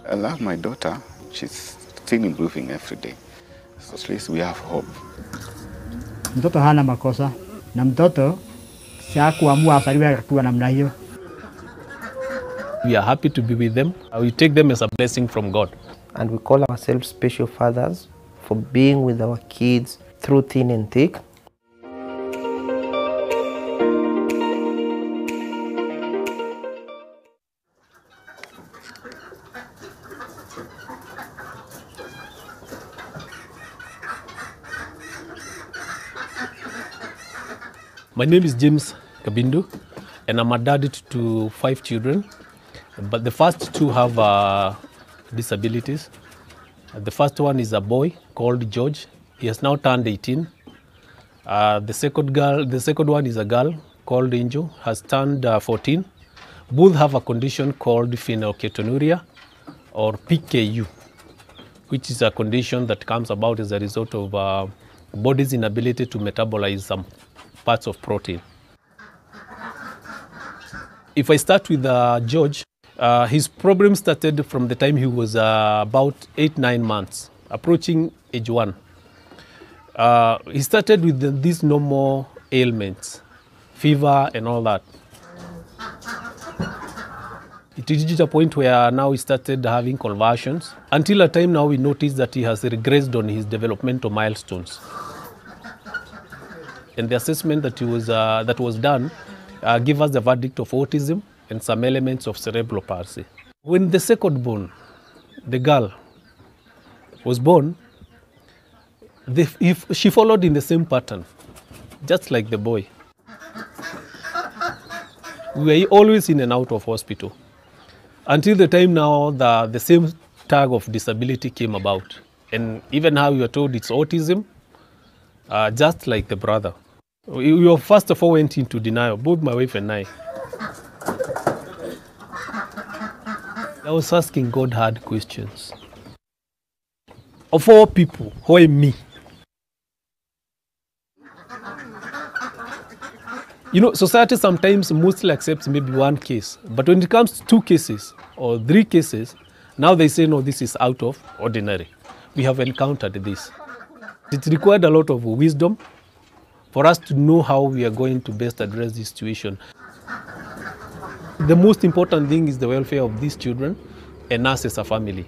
I love my daughter. She's still improving every day. So at least we have hope. Mtoto hana makosa na mtoto si hakuamua asaliwe akiwa namna hiyo. We are happy to be with them. We take them as a blessing from God. And we call ourselves special fathers for being with our kids through thin and thick. My name is James Kabindu, and I'm a dad to 5 children. But the first 2 have disabilities. The first one is a boy called George. He has now turned 18. The second one is a girl called Angel, has turned 14. Both have a condition called phenylketonuria or PKU, which is a condition that comes about as a result of body's inability to metabolize some parts of protein. If I start with George, his problem started from the time he was about 8-9 months, approaching age 1. He started with these normal ailments, fever and all that. It reached a point where now he started having convulsions, until a time now we noticed that he has regressed on his developmental milestones. And the assessment that was done gave us the verdict of autism and some elements of cerebral palsy. When the second born, the girl, was born, she followed in the same pattern, just like the boy. We were always in and out of hospital, until the time now the same tag of disability came about. And even how we were told it's autism, just like the brother. We first of all went into denial, both my wife and I. I was asking God hard questions. Of all people, why me? You know, society sometimes mostly accepts maybe one case, but when it comes to 2 cases or 3 cases, now they say, no, this is out of ordinary. We have encountered this. It required a lot of wisdom for us to know how we are going to best address this situation. The most important thing is the welfare of these children and us as a family.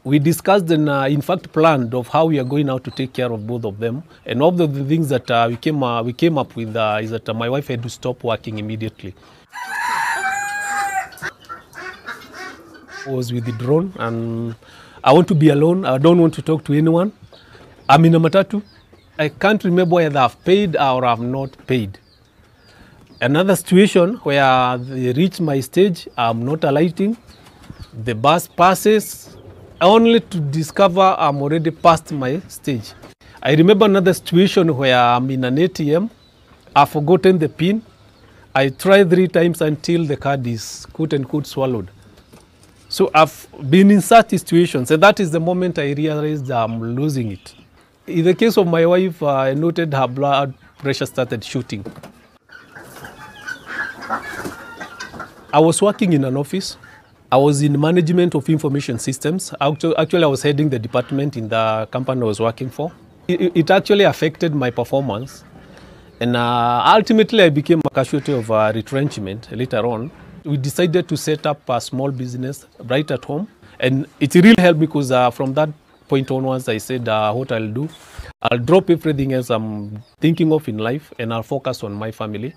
We discussed and in fact planned of how we are going out to take care of both of them. And one of the things that we came up with is that my wife had to stop working immediately. I was with the drone and I want to be alone. I don't want to talk to anyone. I'm in a matatu. I can't remember whether I've paid or I've not paid. Another situation where they reach my stage, I'm not alighting. The bus passes, only to discover I'm already past my stage. I remember another situation where I'm in an ATM, I've forgotten the PIN. I tried 3 times until the card is quote unquote swallowed. So I've been in such situations, and that is the moment I realized I'm losing it. In the case of my wife, I noted her blood pressure started shooting. I was working in an office. I was in management of information systems. Actually, I was heading the department in the company I was working for. It actually affected my performance. And ultimately, I became a casualty of retrenchment later on. We decided to set up a small business right at home. And it really helped because from that point onwards, I said what I'll do, I'll drop everything else I'm thinking of in life and I'll focus on my family.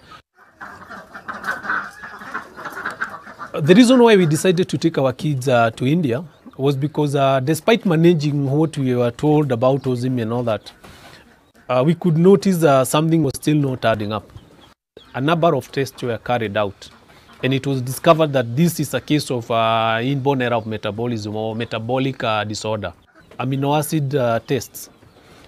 The reason why we decided to take our kids to India was because despite managing what we were told about autism and all that, we could notice something was still not adding up. A number of tests were carried out, and it was discovered that this is a case of inborn error of metabolism or metabolic disorder, amino acid tests.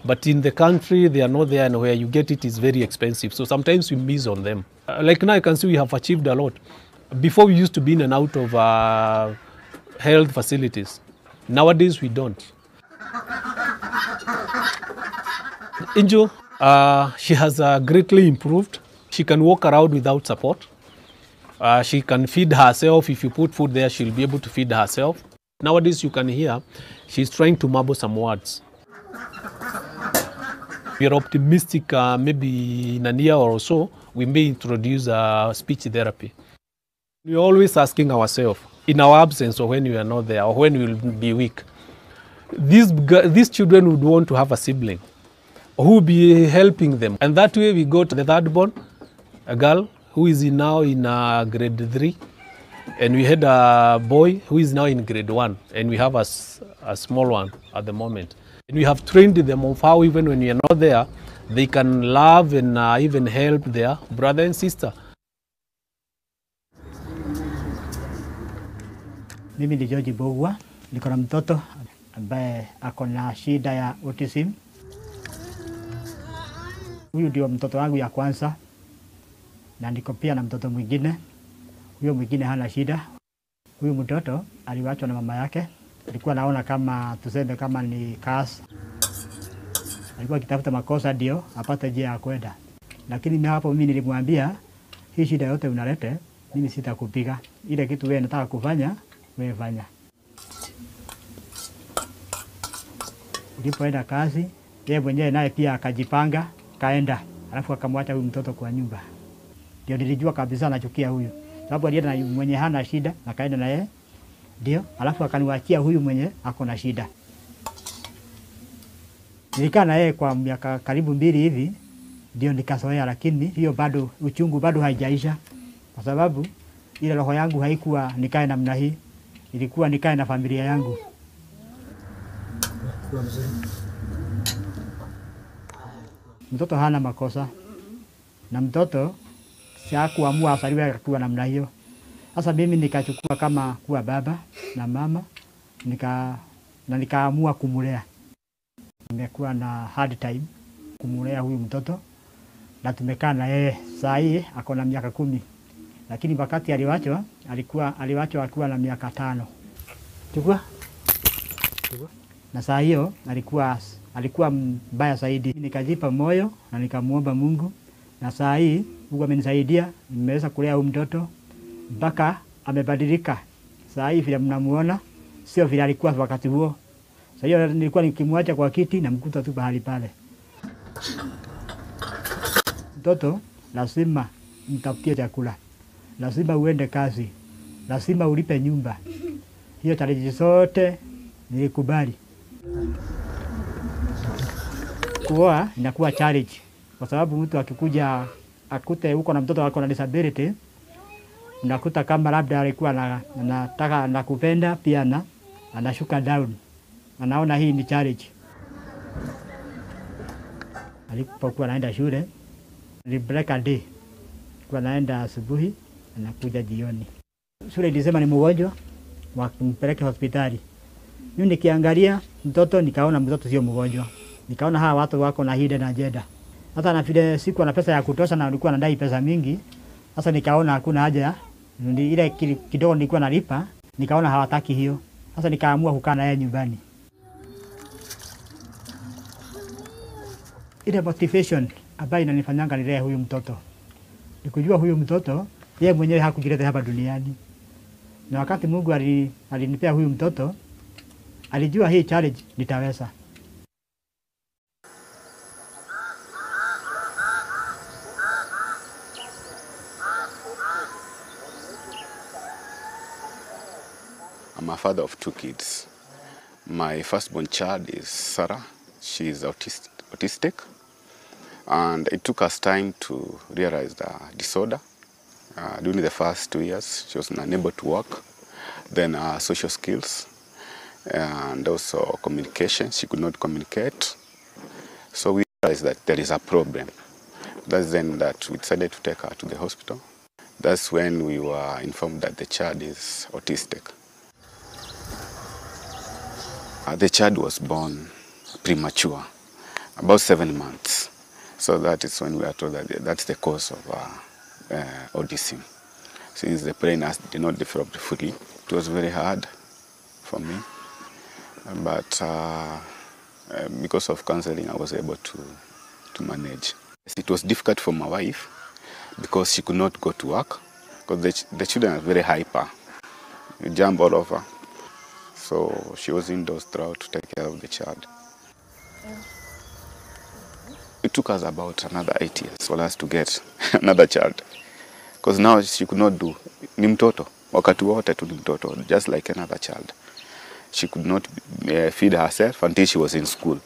But in the country, they are not there, and where you get it is very expensive. So sometimes we miss on them. Like now, you can see we have achieved a lot. Before we used to be in and out of health facilities. Nowadays we don't. Angel, she has greatly improved. She can walk around without support. She can feed herself. If you put food there, she'll be able to feed herself. Nowadays you can hear she's trying to mumble some words. We are optimistic, maybe in a year or so, we may introduce speech therapy. We are always asking ourselves, in our absence or when we are not there or when we will be weak, these children would want to have a sibling who will be helping them. And that way we got the third born, a girl who is now in grade 3. And we had a boy who is now in grade 1. And we have a small one at the moment. And we have trained them of how even when we are not there, they can love and even help their brother and sister. Mimi ni George Bogwa, niko na mtoto ambaye ako na shida ya autism. Huyu ndio mtoto wangu ya kwanza na niko pia na mtoto mwingine. Huyo mwingine hana shida. Huyu mtoto aliwachwa na mama yake. Alikuwa naona kama tuseme kama ni kasi. Alikuwa akitafuta makosa ndio apate njia ya kwenda. Lakini hapo mimi nilimwambia hii shida yote unalete, mimi sitakupiga. Ile kitu wewe unataka kufanya, wewe fanya. Nilipoenda kazi, yeye mwenyewe naye pia akajipanga, kaenda. Alafu akamwacha huyu mtoto kwa nyumba. Ndio nilijua kabisa anachukia huyu. Sababu alienda na mwenye hana shida, akaenda na yeye. Ndio, alafu akaniwachia huyu mwenye ako na shida. Nilikaa na yeye kwa miaka karibu 2 hivi, ndio nikazoea, lakini hiyo bado uchungu bado haijaisha. Kwa sababu ile roho yangu haikuwa nikae namna hii. Ilikuwa nikae na familia yangu. Mtoto hana makosa. Na mtoto hakuamua asaliwe akiwa namna hiyo. Sasa mimi nikachukua kama kuwa baba na mama, nikaamua kumulea. Nimekuwa na hard time kumulea huyu mtoto na tumekaa na yeye. Saa hii ako na miaka 10. Lakini wakati aliwachwa akiwa na miaka 5. Chukua. Na saa hiyo alikuwa mbaya zaidi. Nikajipa moyo na nikamuomba Mungu. Na saa hii Mungu amenisaidia, nimeweza kulea huyu mtoto mpaka amebadilika. Saa hii vile mnamuona sio vile alikuwa wakati huo. Saa hiyo nilikuwa nikimwacha kwa kiti na mkuta tu bahali pale. Mtoto lazima mtafutie chakula. Lazima uende kazi. Lazima ulipe nyumba. Hiyo challenge zote nilikubali. Kuoa inakuwa challenge. Kwa sababu mtu akikuja akute huko na mtoto wako na disability, unakuta kama labda alikuwa anataka nakupenda pia anashuka down. Anaona hii ni challenge. Alipokuwa anaenda shule, ni break a day. Kwa naenda asubuhi, anakuja jioni. Shule ilisema ni mgonjwa, wakumpeleke hospitali. Mimi nikiangalia mtoto nikaona mtoto sio mgonjwa. Nikaona hawa watu wako na hidden agenda. Hata na vile siku na pesa ya kutosha na nilikuwa nadai pesa mingi. Sasa nikaona hakuna haja. Ile kidogo nilikuwa nalipa, nikaona hawataki hiyo. Sasa nikaamua kukaa na yeye nyumbani. Ile motivation ambayo inanifanyanga nilee huyu mtoto. Nikujua huyu mtoto, yeye mwenyewe hakujileta hapa duniani. Na wakati Mungu alinipea huyu mtoto, alijua hii challenge nitaweza. I'm a father of 2 kids. My firstborn child is Sarah. She is autistic. And it took us time to realize the disorder. During the first 2 years, she was unable to walk. Then social skills and also communication. She could not communicate. So we realized that there is a problem. That's then that we decided to take her to the hospital. That's when we were informed that the child is autistic. The child was born premature, about 7 months. So that is when we are told that that's the cause of autism. Since the brain did not develop fully, it was very hard for me. But because of counseling, I was able to manage. It was difficult for my wife because she could not go to work because the children are very hyper. You jump all over. So she was indoors throughout to take care of the child. It took us about another 8 years for us to get another child. Because now she could not do, ni mtoto, wakati wote tu ni mtoto, just like another child. She could not feed herself until she was in school.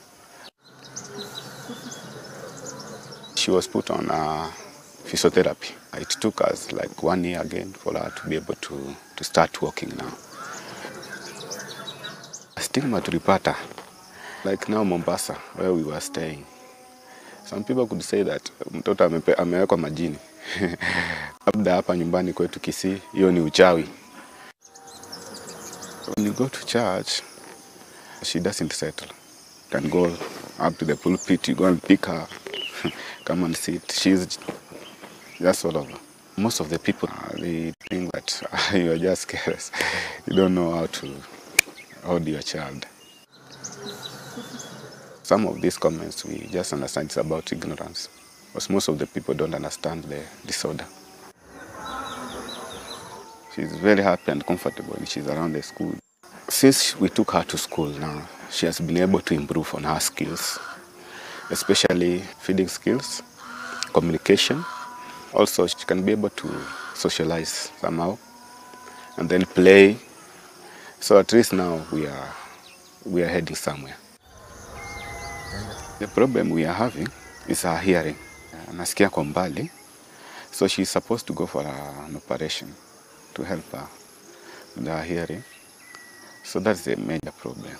She was put on physiotherapy. It took us like 1 year again for her to be able to start walking now. Stigma tulipata, like now Mombasa, where we were staying. Some people could say that mtoto amewekwa majini. Labda hapa nyumbani kwetu Kisii, hiyo ni uchawi. When you go to church, she doesn't settle. You can go up to the pulpit, you go and pick her, come and sit. She's just all over. Most of the people, they think that you are just careless. You don't know how to hold your child. Some of these comments, we just understand it's about ignorance. Because most of the people don't understand the disorder. She's very happy and comfortable when she's around the school. Since we took her to school now, she has been able to improve on her skills, especially feeding skills, communication. Also, she can be able to socialize somehow and then play. So at least now we are heading somewhere. The problem we are having is her hearing. Anasikia kwa mbali, so she's supposed to go for an operation to help her with her hearing. So that's the major problem.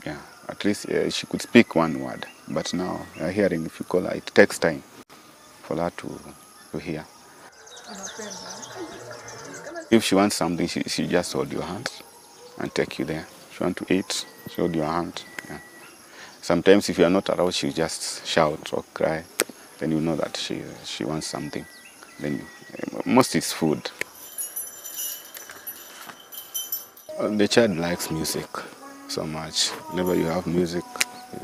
Yeah, at least she could speak one word, but now her hearing, if you call her, it takes time for her to hear. If she wants something, she just hold your hand and take you there. If you want to eat, she hold your hand. Yeah. Sometimes if you are not around, she just shout or cry. Then you know that she wants something. Then most is food. The child likes music so much. Whenever you have music,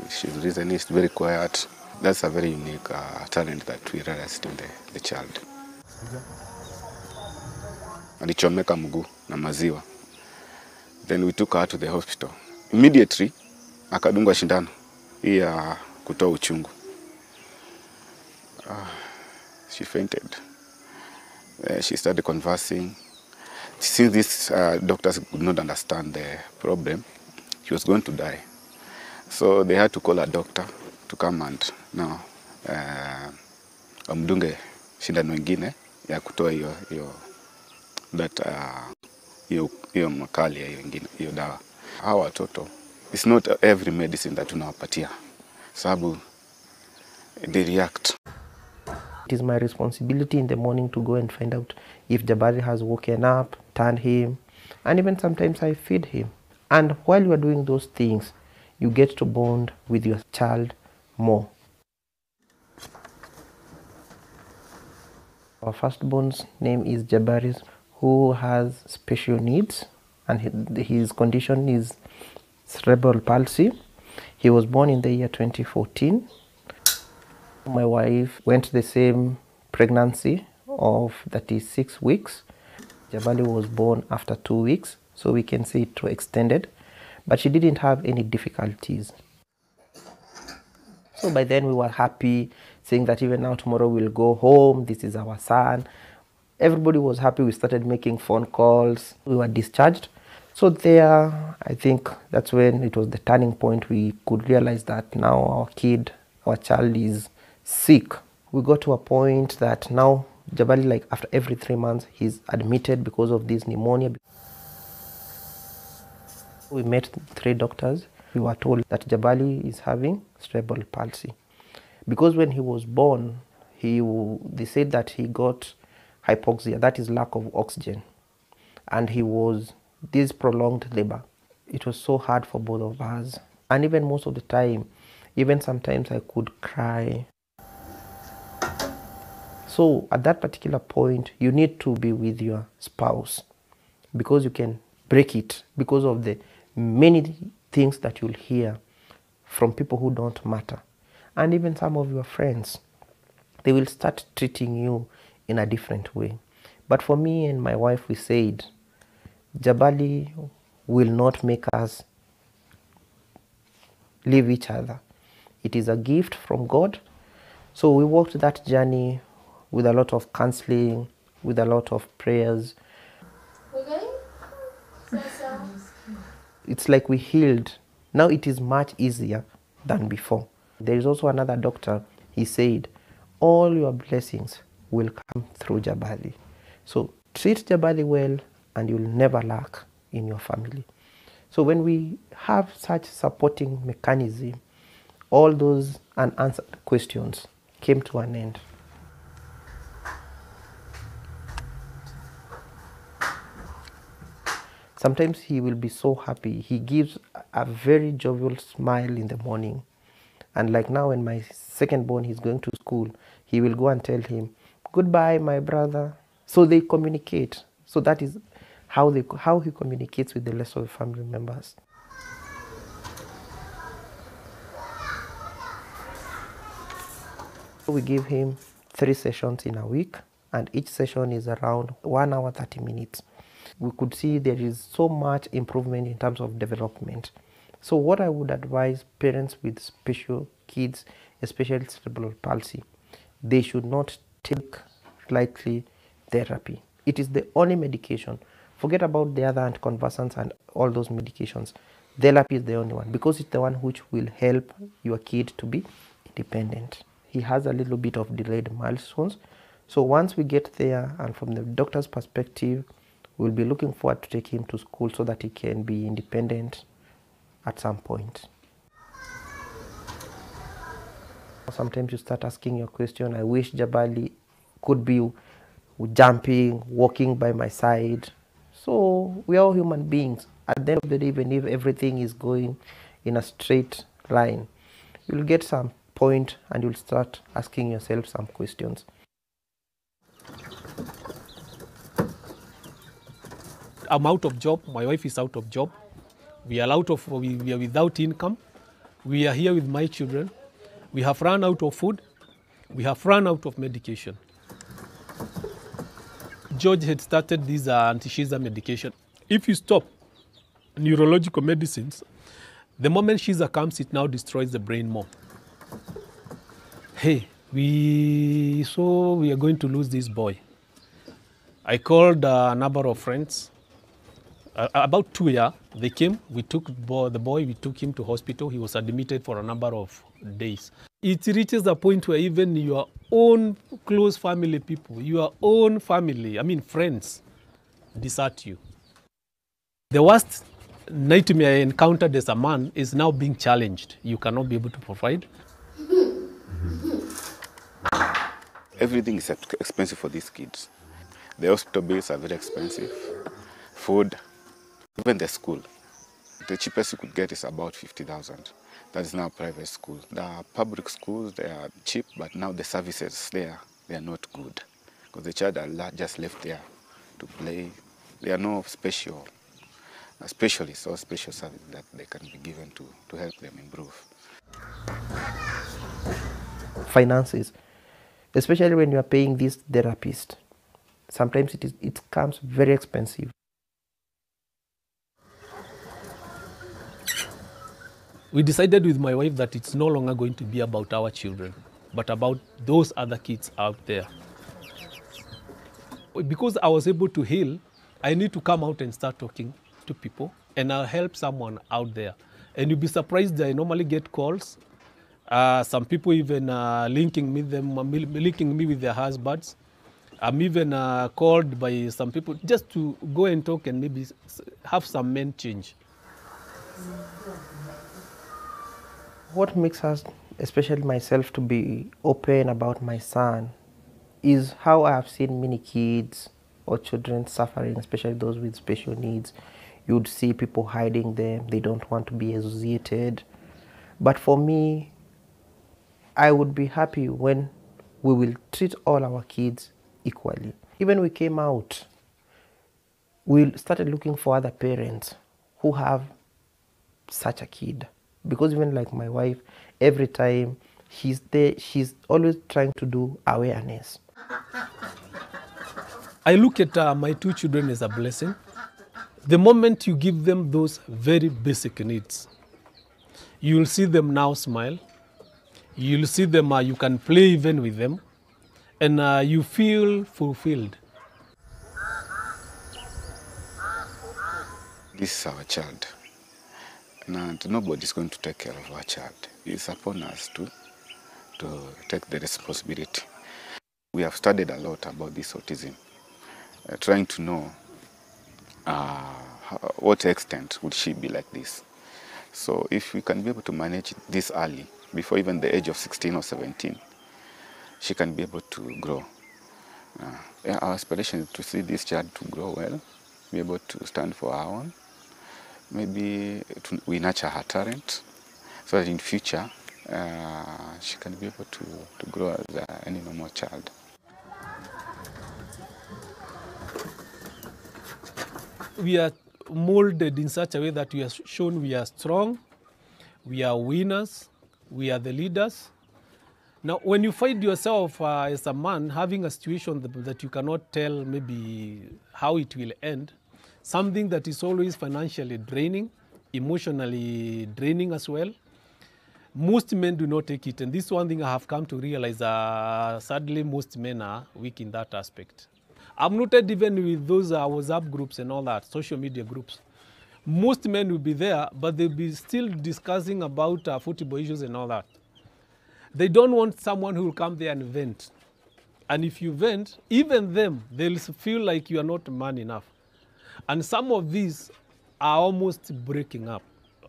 she's listening, it's very quiet. That's a very unique talent that we realized in the child. Alichomeka mguu na maziwa. Then we took her to the hospital. Immediately, akadungwa shindano hii ya kutoa uchungu. She fainted. She started conversing. Since these doctors could not understand the problem, she was going to die. So they had to call a doctor to come and now amdunge shindano ingine ya kutoa hiyo makali ya hiyo dawa. Hawa watoto, it's not every medicine that tunawapatia, sababu they react. It is my responsibility in the morning to go and find out if Jabari has woken up, turned him, and even sometimes I feed him. And while you are doing those things, you get to bond with your child more. Our firstborn's name is Jabari, who has special needs, and his condition is cerebral palsy. He was born in the year 2014. My wife went the same pregnancy of 36 weeks. Jabali was born after 2 weeks, so we can say it was extended, but she didn't have any difficulties. So by then we were happy, saying that even now tomorrow we'll go home, this is our son. Everybody was happy. We started making phone calls. We were discharged. So there, I think that's when it was the turning point. We could realize that now our child is sick. We got to a point that now Jabali, like after every 3 months, he's admitted because of this pneumonia. We met 3 doctors. We were told that Jabali is having cerebral palsy. Because when he was born, they said that he got hypoxia, that is lack of oxygen. And he was this prolonged labor. It was so hard for both of us. And even most of the time, even sometimes I could cry. So at that particular point, you need to be with your spouse because you can break it because of the many things that you'll hear from people who don't matter. And even some of your friends, they will start treating you in a different way. But for me and my wife, we said, Jabali will not make us leave each other. It is a gift from God. So we walked that journey with a lot of counseling, with a lot of prayers. It's like we healed. Now it is much easier than before. There is also another doctor, he said, all your blessings will come through Jabali. So treat Jabali well and you'll never lack in your family. So when we have such supporting mechanism, all those unanswered questions came to an end. Sometimes he will be so happy. He gives a very jovial smile in the morning. And like now when my second born is going to school, he will go and tell him, goodbye, my brother. So they communicate. So that is how he communicates with the rest of the family members. We give him 3 sessions in a week, and each session is around 1 hour 30 minutes. We could see there is so much improvement in terms of development. So what I would advise parents with special kids, especially cerebral palsy, they should not take lightly therapy. It is the only medication. Forget about the other anticonvulsants and all those medications. Therapy is the only one because it's the one which will help your kid to be independent. He has a little bit of delayed milestones. So once we get there, and from the doctor's perspective, we'll be looking forward to take him to school so that he can be independent at some point. Sometimes you start asking your question, I wish Jabali could be jumping, walking by my side. So we are all human beings. At the end of the day, even if everything is going in a straight line, you'll get some point and you'll start asking yourself some questions. I'm out of job. My wife is out of job. We are without income. We are here with my children. We have run out of food. We have run out of medication. George had started this anti-seizure medication. If you stop neurological medicines, the moment seizure comes, it now destroys the brain more. Hey, we are going to lose this boy. I called a number of friends. About 2 years, they came, we took the boy, we took him to hospital. He was admitted for a number of days. It reaches a point where even your own close family people, your own family, friends, desert you. The worst nightmare I encountered as a man is now being challenged. You cannot be able to provide. Everything is expensive for these kids. The hospital bills are very expensive. Food, even the school. The cheapest you could get is about 50,000. That is now a private school. The public schools, they are cheap, but now the services there, they are not good. Because the child are just left there to play. There are no specialists or special services that they can be given to help them improve. Finances, especially when you are paying this therapist, sometimes it comes very expensive. We decided with my wife that it's no longer going to be about our children, but about those other kids out there. Because I was able to heal, I need to come out and start talking to people, and I'll help someone out there. And you'll be surprised that I normally get calls. Some people even linking me with their husbands. I'm even called by some people just to go and talk and maybe have some men change. What makes us, especially myself, to be open about my son is how I have seen many kids or children suffering, especially those with special needs. You'd see people hiding them. They don't want to be associated. But for me, I would be happy when we will treat all our kids equally. Even when we came out, we started looking for other parents who have such a kid. Because even like my wife, every time she's there, she's always trying to do awareness. I look at my 2 children as a blessing. The moment you give them those very basic needs, you'll see them now smile. You'll see them, you can play even with them, and you feel fulfilled. This is our child, and nobody's going to take care of our child. It's upon us to take the responsibility. We have studied a lot about this autism, trying to know what extent would she be like this. So if we can be able to manage this early, before even the age of 16 or 17, she can be able to grow. Our aspiration is to see this child to grow well, be able to stand for her own. Maybe we nurture her talent, so that in future she can be able to grow as any normal child. We are molded in such a way that we are shown we are strong, we are winners, we are the leaders. Now, when you find yourself as a man having a situation that you cannot tell maybe how it will end, something that is always financially draining, emotionally draining as well, most men do not take it. And this is one thing I have come to realize, sadly, most men are weak in that aspect. I'm noted even with those WhatsApp groups and all that, social media groups. Most men will be there, but they'll be still discussing about football issues and all that. They don't want someone who will come there and vent. And if you vent, even them, they'll feel like you are not man enough. And some of these are almost breaking up.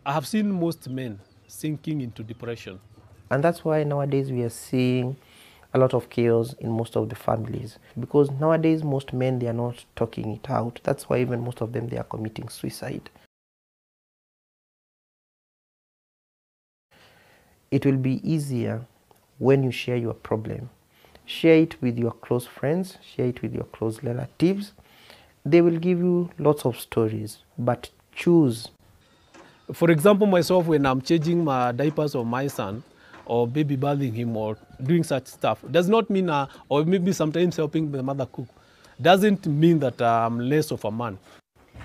I have seen most men sinking into depression. And that's why nowadays we are seeing a lot of chaos in most of the families. Because nowadays most men, they are not talking it out. That's why even most of them, they are committing suicide. It will be easier when you share your problem. Share it with your close friends, share it with your close relatives. They will give you lots of stories, but choose. For example, myself, when I'm changing my diapers of my son, or baby bathing him, or doing such stuff, does not mean, or maybe sometimes helping the mother cook, doesn't mean that I'm less of a man.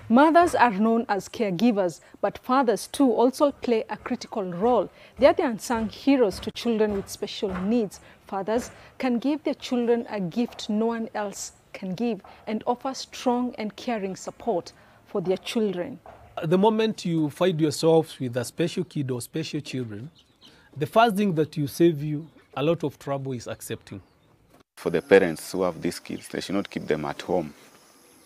Mothers are known as caregivers, but fathers too also play a critical role. They are the unsung heroes to children with special needs. Fathers can give their children a gift no one else can give and offer strong and caring support for their children. The moment you find yourself with a special kid or special children, the first thing that you save you a lot of trouble is accepting. For the parents who have these kids, they should not keep them at home.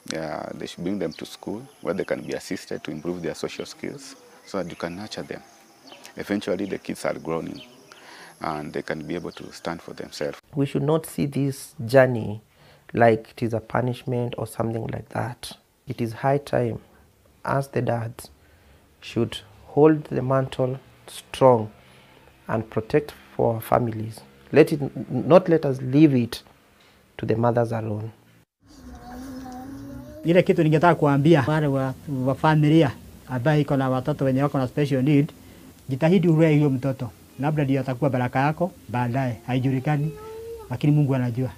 They should bring them to school where they can be assisted to improve their social skills so that you can nurture them. Eventually the kids are growing and they can be able to stand for themselves. We should not see this journey like it is a punishment or something like that. It is high time, as the dads should hold the mantle strong and protect for our families. Not let us leave it to the mothers alone. Ile kitu ningetaka kuambia wale wa familia ambao iko na watoto wenye wako na special need, jitahidi ulee hiyo mtoto. Labda ndio atakuwa baraka yako baadaye, haijulikani, lakini Mungu anajua.